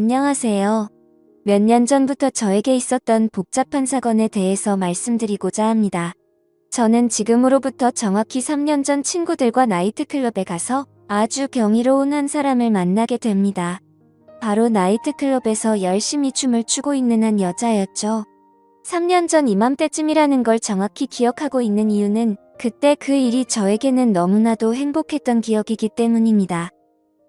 안녕하세요. 몇 년 전부터 저에게 있었던 복잡한 사건에 대해서 말씀드리고자 합니다. 저는 지금으로부터 정확히 3년 전 친구들과 나이트클럽에 가서 아주 경이로운 한 사람을 만나게 됩니다. 바로 나이트클럽에서 열심히 춤을 추고 있는 한 여자였죠. 3년 전 이맘때쯤이라는 걸 정확히 기억하고 있는 이유는 그때 그 일이 저에게는 너무나도 행복했던 기억이기 때문입니다.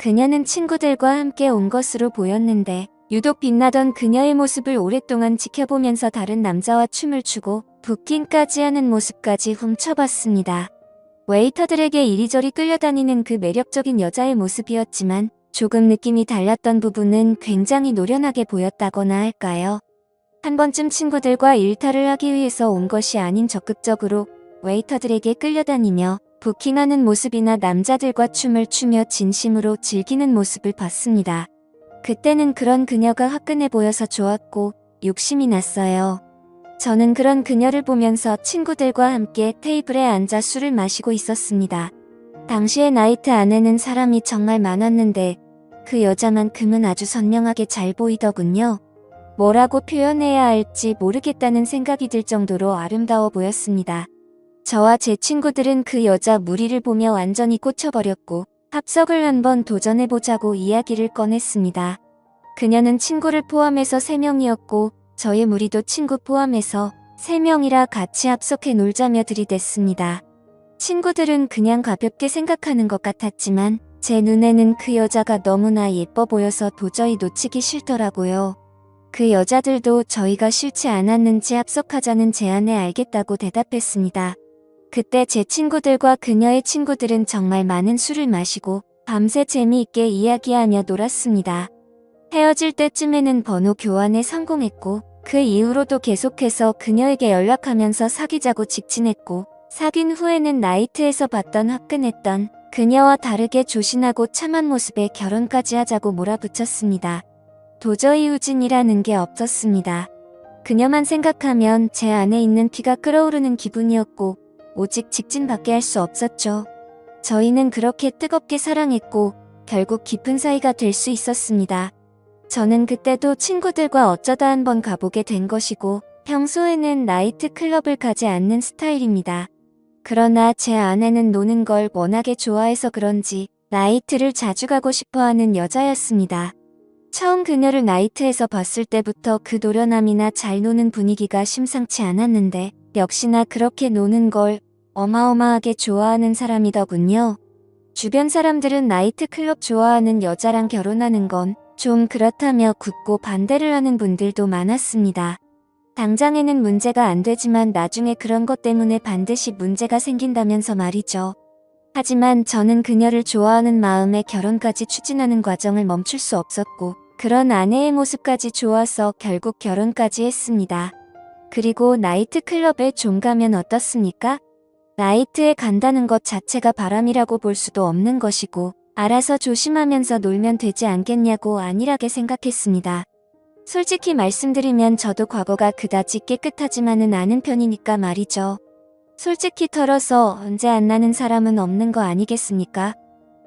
그녀는 친구들과 함께 온 것으로 보였는데 유독 빛나던 그녀의 모습을 오랫동안 지켜보면서 다른 남자와 춤을 추고 부킹까지 하는 모습까지 훔쳐봤습니다. 웨이터들에게 이리저리 끌려다니는 그 매력적인 여자의 모습이었지만 조금 느낌이 달랐던 부분은 굉장히 노련하게 보였다거나 할까요? 한 번쯤 친구들과 일탈을 하기 위해서 온 것이 아닌 적극적으로 웨이터들에게 끌려다니며 부킹하는 모습이나 남자들과 춤을 추며 진심으로 즐기는 모습을 봤습니다. 그때는 그런 그녀가 화끈해 보여서 좋았고 욕심이 났어요. 저는 그런 그녀를 보면서 친구들과 함께 테이블에 앉아 술을 마시고 있었습니다. 당시의 나이트 안에는 사람이 정말 많았는데 그 여자만큼은 아주 선명하게 잘 보이더군요. 뭐라고 표현해야 할지 모르겠다는 생각이 들 정도로 아름다워 보였습니다. 저와 제 친구들은 그 여자 무리를 보며 완전히 꽂혀버렸고 합석을 한번 도전해보자고 이야기를 꺼냈습니다. 그녀는 친구를 포함해서 3명이었고 저의 무리도 친구 포함해서 3명이라 같이 합석해 놀자며 들이댔습니다. 친구들은 그냥 가볍게 생각하는 것 같았지만 제 눈에는 그 여자가 너무나 예뻐 보여서 도저히 놓치기 싫더라고요. 그 여자들도 저희가 싫지 않았는지 합석하자는 제안에 알겠다고 대답했습니다. 그때 제 친구들과 그녀의 친구들은 정말 많은 술을 마시고 밤새 재미있게 이야기하며 놀았습니다. 헤어질 때쯤에는 번호 교환에 성공했고 그 이후로도 계속해서 그녀에게 연락하면서 사귀자고 직진했고 사귄 후에는 나이트에서 봤던 화끈했던 그녀와 다르게 조신하고 참한 모습에 결혼까지 하자고 몰아붙였습니다. 도저히 후진이라는 게 없었습니다. 그녀만 생각하면 제 안에 있는 피가 끓어오르는 기분이었고 오직 직진밖에 할 수 없었죠. 저희는 그렇게 뜨겁게 사랑했고 결국 깊은 사이가 될 수 있었습니다. 저는 그때도 친구들과 어쩌다 한번 가보게 된 것이고 평소에는 나이트클럽을 가지 않는 스타일입니다. 그러나 제 아내는 노는 걸 워낙에 좋아해서 그런지 나이트를 자주 가고 싶어하는 여자였습니다. 처음 그녀를 나이트에서 봤을 때부터 그 노련함이나 잘 노는 분위기가 심상치 않았는데 역시나 그렇게 노는 걸 어마어마하게 좋아하는 사람이더군요. 주변 사람들은 나이트클럽 좋아하는 여자랑 결혼하는 건 좀 그렇다며 굳고 반대를 하는 분들도 많았습니다. 당장에는 문제가 안 되지만 나중에 그런 것 때문에 반드시 문제가 생긴다면서 말이죠. 하지만 저는 그녀를 좋아하는 마음에 결혼까지 추진하는 과정을 멈출 수 없었고 그런 아내의 모습까지 좋아서 결국 결혼까지 했습니다. 그리고 나이트클럽에 좀 가면 어떻습니까? 나이트에 간다는 것 자체가 바람이라고 볼 수도 없는 것이고 알아서 조심하면서 놀면 되지 않겠냐고 안일하게 생각했습니다. 솔직히 말씀드리면 저도 과거가 그다지 깨끗하지만은 않은 편이니까 말이죠. 솔직히 털어서 언제 안 나는 사람은 없는 거 아니겠습니까?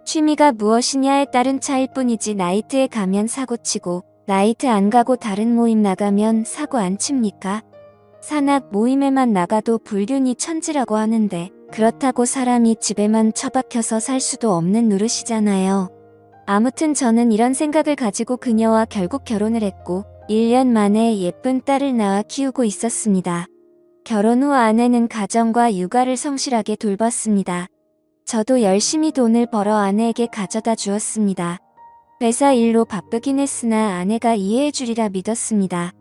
취미가 무엇이냐에 따른 차일 뿐이지 나이트에 가면 사고치고 나이트 안 가고 다른 모임 나가면 사고 안 칩니까? 산악 모임에만 나가도 불륜이 천지라고 하는데 그렇다고 사람이 집에만 처박혀서 살 수도 없는 노릇이잖아요. 아무튼 저는 이런 생각을 가지고 그녀와 결국 결혼을 했고 1년 만에 예쁜 딸을 낳아 키우고 있었습니다. 결혼 후 아내는 가정과 육아를 성실하게 돌봤습니다. 저도 열심히 돈을 벌어 아내에게 가져다 주었습니다. 회사 일로 바쁘긴 했으나 아내가 이해해 주리라 믿었습니다.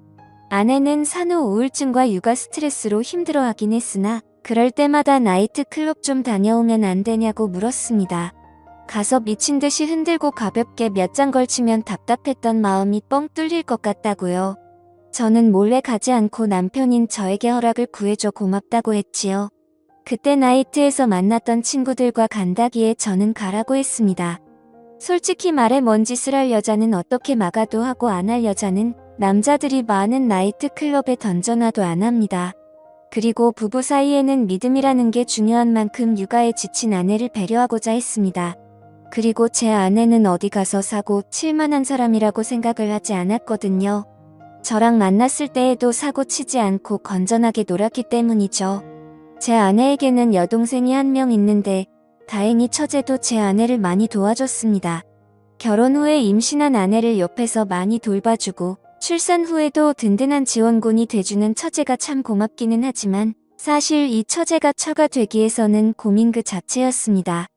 아내는 산후 우울증과 육아 스트레스로 힘들어하긴 했으나 그럴 때마다 나이트클럽 좀 다녀오면 안 되냐고 물었습니다. 가서 미친 듯이 흔들고 가볍게 몇 잔 걸치면 답답했던 마음이 뻥 뚫릴 것 같다고요. 저는 몰래 가지 않고 남편인 저에게 허락을 구해줘 고맙다고 했지요. 그때 나이트에서 만났던 친구들과 간다기에 저는 가라고 했습니다. 솔직히 말해 뭔 짓을 할 여자는 어떻게 막아도 하고 안 할 여자는 남자들이 많은 나이트클럽에 던져놔도 안 합니다. 그리고 부부 사이에는 믿음이라는 게 중요한 만큼 육아에 지친 아내를 배려하고자 했습니다. 그리고 제 아내는 어디 가서 사고 칠 만한 사람이라고 생각을 하지 않았거든요. 저랑 만났을 때에도 사고 치지 않고 건전하게 놀았기 때문이죠. 제 아내에게는 여동생이 한 명 있는데 다행히 처제도 제 아내를 많이 도와줬습니다. 결혼 후에 임신한 아내를 옆에서 많이 돌봐주고 출산 후에도 든든한 지원군이 돼주는 처제가 참 고맙기는 하지만 사실 이 처제가 처가 되기 위해서는 고민 그 자체였습니다.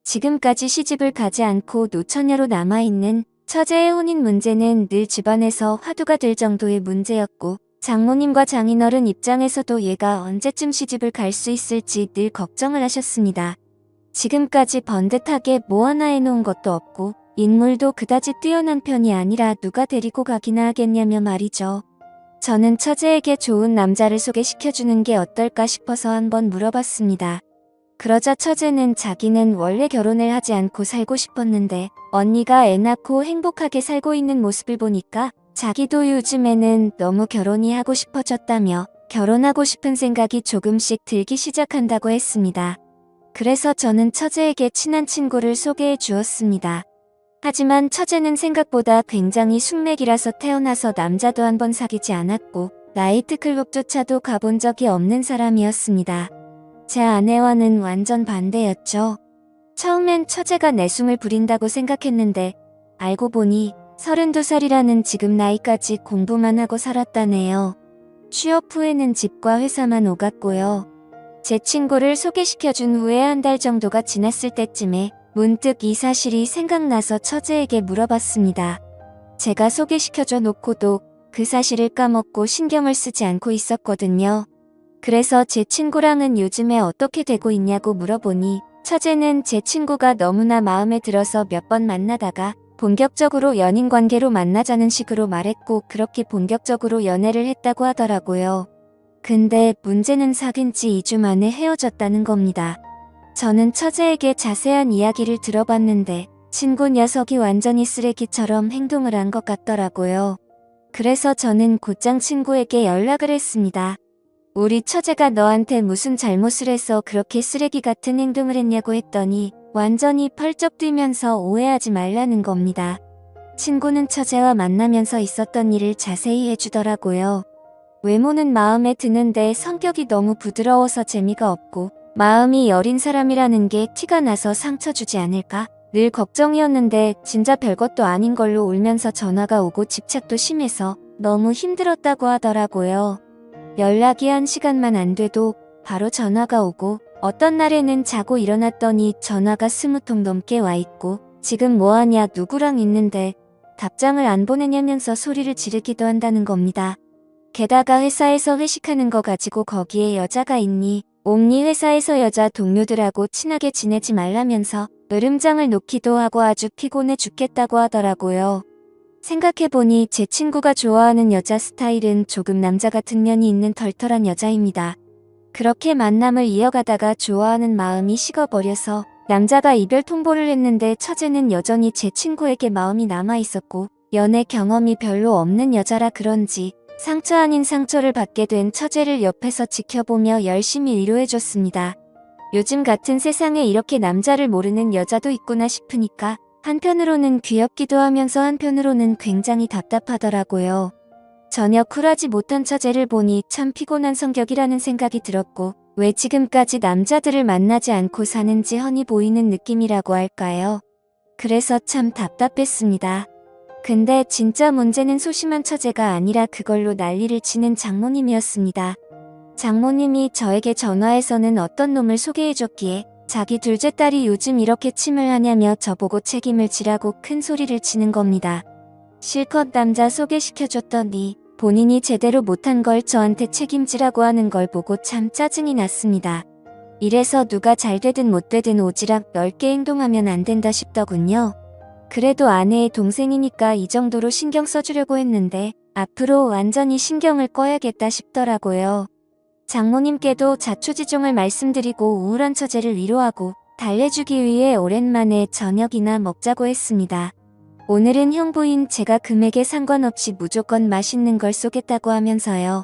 지금까지 시집을 가지 않고 노처녀로 남아있는 처제의 혼인 문제는 늘 집안에서 화두가 될 정도의 문제였고 장모님과 장인어른 입장에서도 얘가 언제쯤 시집을 갈 수 있을지 늘 걱정을 하셨습니다. 지금까지 번듯하게 뭐 하나 해놓은 것도 없고 인물도 그다지 뛰어난 편이 아니라 누가 데리고 가기나 하겠냐며 말이죠. 저는 처제에게 좋은 남자를 소개시켜주는 게 어떨까 싶어서 한번 물어봤습니다. 그러자 처제는 자기는 원래 결혼을 하지 않고 살고 싶었는데 언니가 애 낳고 행복하게 살고 있는 모습을 보니까 자기도 요즘에는 너무 결혼이 하고 싶어졌다며 결혼하고 싶은 생각이 조금씩 들기 시작한다고 했습니다. 그래서 저는 처제에게 친한 친구를 소개해 주었습니다. 하지만 처제는 생각보다 굉장히 숙맥이라서 태어나서 남자도 한 번 사귀지 않았고 나이트클럽조차도 가본 적이 없는 사람이었습니다. 제 아내와는 완전 반대였죠. 처음엔 처제가 내숭을 부린다고 생각했는데 알고 보니 32살이라는 지금 나이까지 공부만 하고 살았다네요. 취업 후에는 집과 회사만 오갔고요. 제 친구를 소개시켜준 후에 한 달 정도가 지났을 때쯤에 문득 이 사실이 생각나서 처제에게 물어봤습니다. 제가 소개시켜줘 놓고도 그 사실을 까먹고 신경을 쓰지 않고 있었거든요. 그래서 제 친구랑은 요즘에 어떻게 되고 있냐고 물어보니 처제는 제 친구가 너무나 마음에 들어서 몇 번 만나다가 본격적으로 연인 관계로 만나자는 식으로 말했고 그렇게 본격적으로 연애를 했다고 하더라고요. 근데 문제는 사귄 지 2주 만에 헤어졌다는 겁니다. 저는 처제에게 자세한 이야기를 들어봤는데 친구 녀석이 완전히 쓰레기처럼 행동을 한 것 같더라고요. 그래서 저는 곧장 친구에게 연락을 했습니다. 우리 처제가 너한테 무슨 잘못을 해서 그렇게 쓰레기 같은 행동을 했냐고 했더니 완전히 펄쩍 뛰면서 오해하지 말라는 겁니다. 친구는 처제와 만나면서 있었던 일을 자세히 해주더라고요. 외모는 마음에 드는데 성격이 너무 부드러워서 재미가 없고 마음이 여린 사람이라는 게 티가 나서 상처 주지 않을까? 늘 걱정이었는데 진짜 별것도 아닌 걸로 울면서 전화가 오고 집착도 심해서 너무 힘들었다고 하더라고요. 연락이 1시간만 안 돼도 바로 전화가 오고 어떤 날에는 자고 일어났더니 전화가 20통 넘게 와 있고 지금 뭐하냐 누구랑 있는데 답장을 안 보내냐면서 소리를 지르기도 한다는 겁니다. 게다가 회사에서 회식하는 거 가지고 거기에 여자가 있니? 옴니 회사에서 여자 동료들하고 친하게 지내지 말라면서 으름장을 놓기도 하고 아주 피곤해 죽겠다고 하더라고요. 생각해보니 제 친구가 좋아하는 여자 스타일은 조금 남자 같은 면이 있는 털털한 여자입니다. 그렇게 만남을 이어가다가 좋아하는 마음이 식어버려서 남자가 이별 통보를 했는데 처제는 여전히 제 친구에게 마음이 남아있었고 연애 경험이 별로 없는 여자라 그런지 상처 아닌 상처를 받게 된 처제를 옆에서 지켜보며 열심히 위로해줬습니다. 요즘 같은 세상에 이렇게 남자를 모르는 여자도 있구나 싶으니까 한편으로는 귀엽기도 하면서 한편으로는 굉장히 답답하더라고요. 전혀 쿨하지 못한 처제를 보니 참 피곤한 성격이라는 생각이 들었고 왜 지금까지 남자들을 만나지 않고 사는지 훤히 보이는 느낌이라고 할까요? 그래서 참 답답했습니다. 근데 진짜 문제는 소심한 처제가 아니라 그걸로 난리를 치는 장모님이었습니다. 장모님이 저에게 전화해서는 어떤 놈을 소개해줬기에 자기 둘째 딸이 요즘 이렇게 침을 하냐며 저보고 책임을 지라고 큰 소리를 치는 겁니다. 실컷 남자 소개시켜줬더니 본인이 제대로 못한 걸 저한테 책임지라고 하는 걸 보고 참 짜증이 났습니다. 이래서 누가 잘 되든 못 되든 오지랖 넓게 행동하면 안 된다 싶더군요. 그래도 아내의 동생이니까 이 정도로 신경 써주려고 했는데 앞으로 완전히 신경을 꺼야겠다 싶더라고요. 장모님께도 자초지종을 말씀드리고 우울한 처제를 위로하고 달래주기 위해 오랜만에 저녁이나 먹자고 했습니다. 오늘은 형부인 제가 금액에 상관없이 무조건 맛있는 걸 쏘겠다고 하면서요.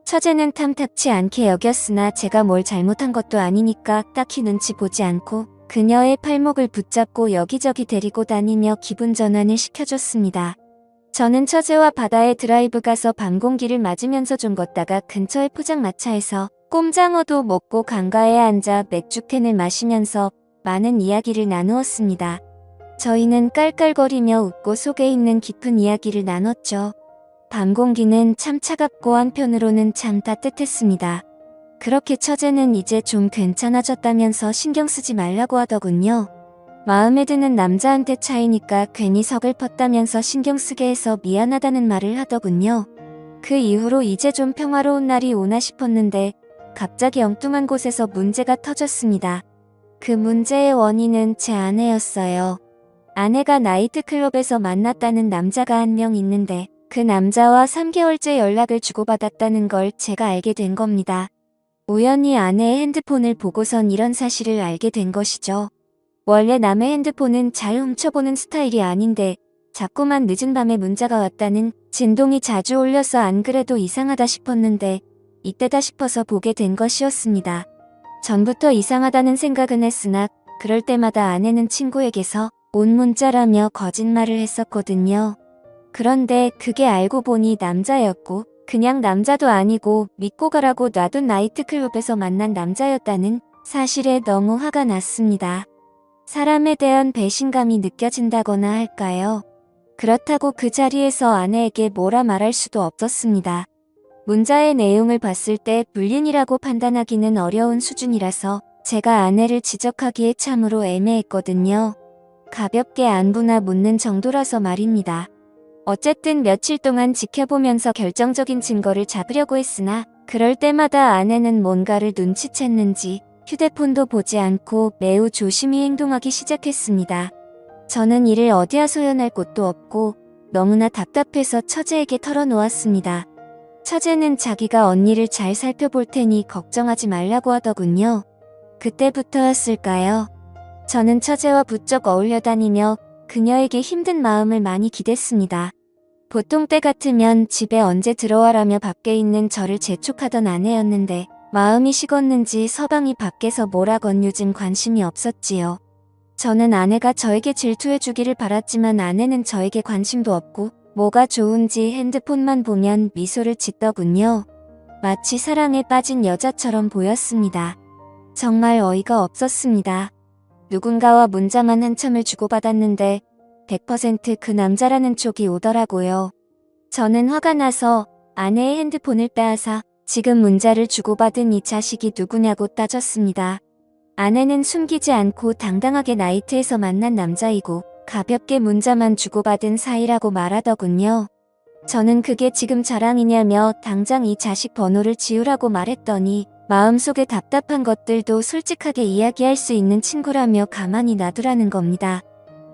처제는 탐탁치 않게 여겼으나 제가 뭘 잘못한 것도 아니니까 딱히 눈치 보지 않고 그녀의 팔목을 붙잡고 여기저기 데리고 다니며 기분 전환을 시켜줬습니다. 저는 처제와 바다에 드라이브 가서 밤 공기를 맞으면서 좀 걷다가 근처의 포장마차에서 꼼장어도 먹고 강가에 앉아 맥주캔을 마시면서 많은 이야기를 나누었습니다. 저희는 깔깔거리며 웃고 속에 있는 깊은 이야기를 나눴죠. 밤 공기는 참 차갑고 한편으로는 참 따뜻했습니다. 그렇게 처제는 이제 좀 괜찮아졌다면서 신경 쓰지 말라고 하더군요. 마음에 드는 남자한테 차이니까 괜히 서글펐다면서 신경 쓰게 해서 미안하다는 말을 하더군요. 그 이후로 이제 좀 평화로운 날이 오나 싶었는데 갑자기 엉뚱한 곳에서 문제가 터졌습니다. 그 문제의 원인은 제 아내였어요. 아내가 나이트클럽에서 만났다는 남자가 한 명 있는데 그 남자와 3개월째 연락을 주고받았다는 걸 제가 알게 된 겁니다. 우연히 아내의 핸드폰을 보고선 이런 사실을 알게 된 것이죠. 원래 남의 핸드폰은 잘 훔쳐보는 스타일이 아닌데 자꾸만 늦은 밤에 문자가 왔다는 진동이 자주 울려서 안 그래도 이상하다 싶었는데 이때다 싶어서 보게 된 것이었습니다. 전부터 이상하다는 생각은 했으나 그럴 때마다 아내는 친구에게서 온 문자라며 거짓말을 했었거든요. 그런데 그게 알고 보니 남자였고 그냥 남자도 아니고 믿고 가라고 놔둔 나이트클럽에서 만난 남자였다는 사실에 너무 화가 났습니다. 사람에 대한 배신감이 느껴진다거나 할까요? 그렇다고 그 자리에서 아내에게 뭐라 말할 수도 없었습니다. 문자의 내용을 봤을 때 불륜이라고 판단하기는 어려운 수준이라서 제가 아내를 지적하기에 참으로 애매했거든요. 가볍게 안부나 묻는 정도라서 말입니다. 어쨌든 며칠 동안 지켜보면서 결정적인 증거를 잡으려고 했으나 그럴 때마다 아내는 뭔가를 눈치챘는지 휴대폰도 보지 않고 매우 조심히 행동하기 시작했습니다. 저는 이를 어디야 소연할 곳도 없고 너무나 답답해서 처제에게 털어놓았습니다. 처제는 자기가 언니를 잘 살펴볼 테니 걱정하지 말라고 하더군요. 그때부터였을까요? 저는 처제와 부쩍 어울려 다니며 그녀에게 힘든 마음을 많이 기댔습니다. 보통 때 같으면 집에 언제 들어와라며 밖에 있는 저를 재촉하던 아내였는데 마음이 식었는지 서방이 밖에서 뭐라건 요즘 관심이 없었지요. 저는 아내가 저에게 질투해주기를 바랐지만 아내는 저에게 관심도 없고 뭐가 좋은지 핸드폰만 보면 미소를 짓더군요. 마치 사랑에 빠진 여자처럼 보였습니다. 정말 어이가 없었습니다. 누군가와 문자만 한참을 주고받았는데 100% 그 남자라는 쪽이 오더라고요. 저는 화가 나서 아내의 핸드폰을 빼앗아 지금 문자를 주고받은 이 자식이 누구냐고 따졌습니다. 아내는 숨기지 않고 당당하게 나이트에서 만난 남자이고 가볍게 문자만 주고받은 사이라고 말하더군요. 저는 그게 지금 자랑이냐며 당장 이 자식 번호를 지우라고 말했더니 마음속에 답답한 것들도 솔직하게 이야기할 수 있는 친구라며 가만히 놔두라는 겁니다.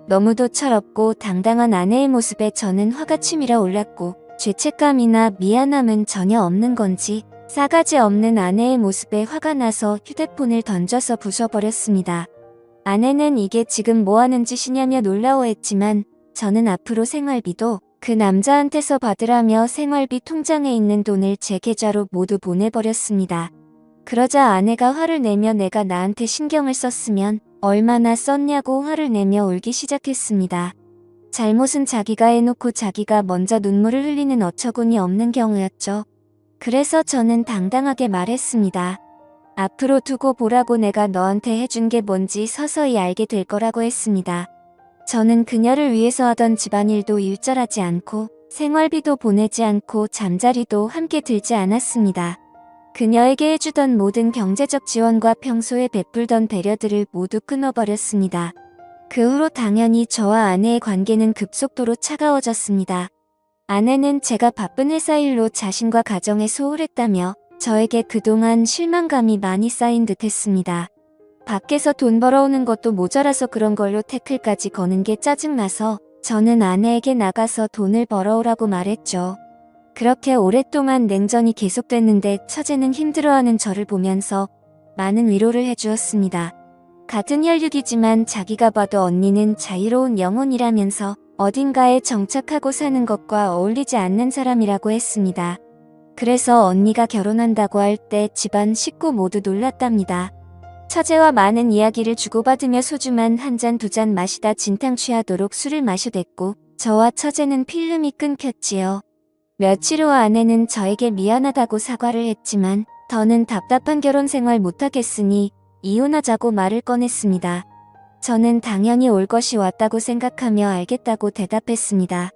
너무도 철없고 당당한 아내의 모습에 저는 화가 치밀어 올랐고 죄책감이나 미안함은 전혀 없는 건지 싸가지 없는 아내의 모습에 화가 나서 휴대폰을 던져서 부숴버렸습니다. 아내는 이게 지금 뭐하는 짓이냐며 놀라워했지만 저는 앞으로 생활비도 그 남자한테서 받으라며 생활비 통장에 있는 돈을 제 계좌로 모두 보내버렸습니다. 그러자 아내가 화를 내며 내가 나한테 신경을 썼으면 얼마나 썼냐고 화를 내며 울기 시작했습니다. 잘못은 자기가 해놓고 자기가 먼저 눈물을 흘리는 어처구니 없는 경우였죠. 그래서 저는 당당하게 말했습니다. 앞으로 두고 보라고 내가 너한테 해준 게 뭔지 서서히 알게 될 거라고 했습니다. 저는 그녀를 위해서 하던 집안일도 일절하지 않고 생활비도 보내지 않고 잠자리도 함께 들지 않았습니다. 그녀에게 해주던 모든 경제적 지원과 평소에 베풀던 배려들을 모두 끊어버렸습니다. 그 후로 당연히 저와 아내의 관계는 급속도로 차가워졌습니다. 아내는 제가 바쁜 회사 일로 자신과 가정에 소홀했다며 저에게 그동안 실망감이 많이 쌓인 듯 했습니다. 밖에서 돈 벌어오는 것도 모자라서 그런 걸로 태클까지 거는 게 짜증나서 저는 아내에게 나가서 돈을 벌어오라고 말했죠. 그렇게 오랫동안 냉전이 계속됐는데 처제는 힘들어하는 저를 보면서 많은 위로를 해주었습니다. 같은 혈육이지만 자기가 봐도 언니는 자유로운 영혼이라면서 어딘가에 정착하고 사는 것과 어울리지 않는 사람이라고 했습니다. 그래서 언니가 결혼한다고 할 때 집안 식구 모두 놀랐답니다. 처제와 많은 이야기를 주고받으며 소주만 한 잔 두 잔 마시다 진탕 취하도록 술을 마셔댔고 저와 처제는 필름이 끊겼지요. 며칠 후 아내는 저에게 미안하다고 사과를 했지만 더는 답답한 결혼 생활 못하겠으니 이혼하자고 말을 꺼냈습니다. 저는 당연히 올 것이 왔다고 생각하며 알겠다고 대답했습니다.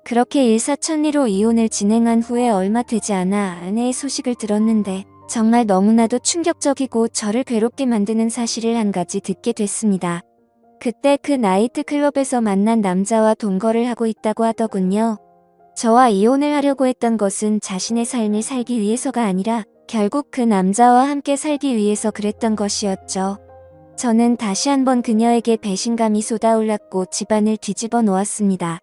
그렇게 일사천리로 이혼을 진행한 후에 얼마 되지 않아 아내의 소식을 들었는데 정말 너무나도 충격적이고 저를 괴롭게 만드는 사실을 한 가지 듣게 됐습니다. 그때 그 나이트클럽에서 만난 남자와 동거를 하고 있다고 하더군요. 저와 이혼을 하려고 했던 것은 자신의 삶을 살기 위해서가 아니라 결국 그 남자와 함께 살기 위해서 그랬던 것이었죠. 저는 다시 한번 그녀에게 배신감이 쏟아올랐고 집안을 뒤집어 놓았습니다.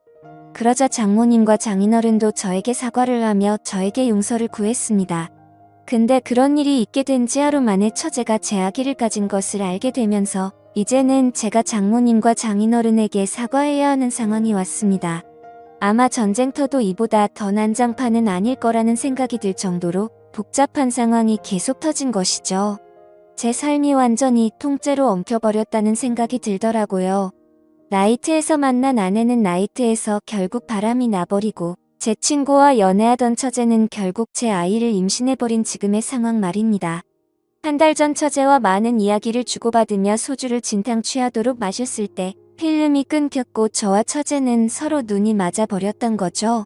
그러자 장모님과 장인어른도 저에게 사과를 하며 저에게 용서를 구했습니다. 근데 그런 일이 있게 된 지 하루 만에 처제가 제 아기를 가진 것을 알게 되면서 이제는 제가 장모님과 장인어른에게 사과해야 하는 상황이 왔습니다. 아마 전쟁터도 이보다 더 난장판은 아닐 거라는 생각이 들 정도로 복잡한 상황이 계속 터진 것이죠. 제 삶이 완전히 통째로 엉켜버렸다는 생각이 들더라고요. 나이트에서 만난 아내는 나이트에서 결국 바람이 나버리고 제 친구와 연애하던 처제는 결국 제 아이를 임신해버린 지금의 상황 말입니다. 한 달 전 처제와 많은 이야기를 주고받으며 소주를 진탕 취하도록 마셨을 때 필름이 끊겼고 저와 처제는 서로 눈이 맞아버렸던 거죠.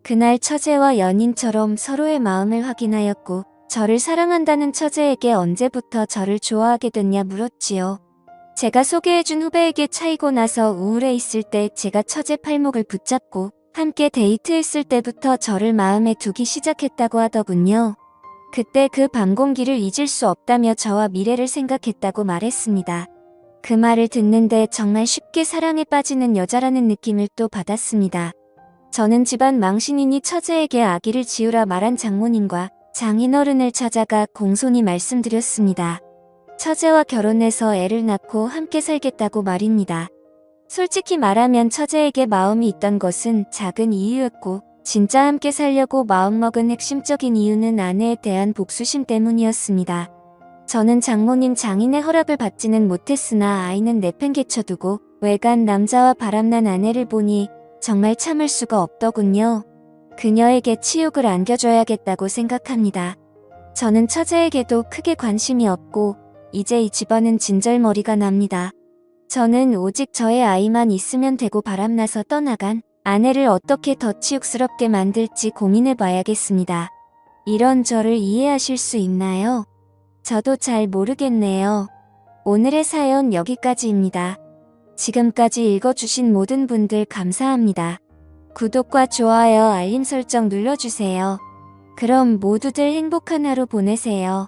그날 처제와 연인처럼 서로의 마음을 확인하였고 저를 사랑한다는 처제에게 언제부터 저를 좋아하게 됐냐 물었지요. 제가 소개해준 후배에게 차이고 나서 우울해 있을 때 제가 처제 팔목을 붙잡고 함께 데이트했을 때부터 저를 마음에 두기 시작했다고 하더군요. 그때 그 밤 공기를 잊을 수 없다며 저와 미래를 생각했다고 말했습니다. 그 말을 듣는데 정말 쉽게 사랑에 빠지는 여자라는 느낌을 또 받았습니다. 저는 집안 망신이니 처제에게 아기를 지우라 말한 장모님과 장인어른을 찾아가 공손히 말씀드렸습니다. 처제와 결혼해서 애를 낳고 함께 살겠다고 말입니다. 솔직히 말하면 처제에게 마음이 있던 것은 작은 이유였고 진짜 함께 살려고 마음먹은 핵심적인 이유는 아내에 대한 복수심 때문이었습니다. 저는 장모님 장인의 허락을 받지는 못했으나 아이는 내팽개쳐두고 외간 남자와 바람난 아내를 보니 정말 참을 수가 없더군요. 그녀에게 치욕을 안겨줘야겠다고 생각합니다. 저는 처제에게도 크게 관심이 없고 이제 이 집안은 진절머리가 납니다. 저는 오직 저의 아이만 있으면 되고 바람나서 떠나간 아내를 어떻게 더 치욕스럽게 만들지 고민해봐야겠습니다. 이런 저를 이해하실 수 있나요? 저도 잘 모르겠네요. 오늘의 사연 여기까지입니다. 지금까지 읽어주신 모든 분들 감사합니다. 구독과 좋아요, 알림 설정 눌러주세요. 그럼 모두들 행복한 하루 보내세요.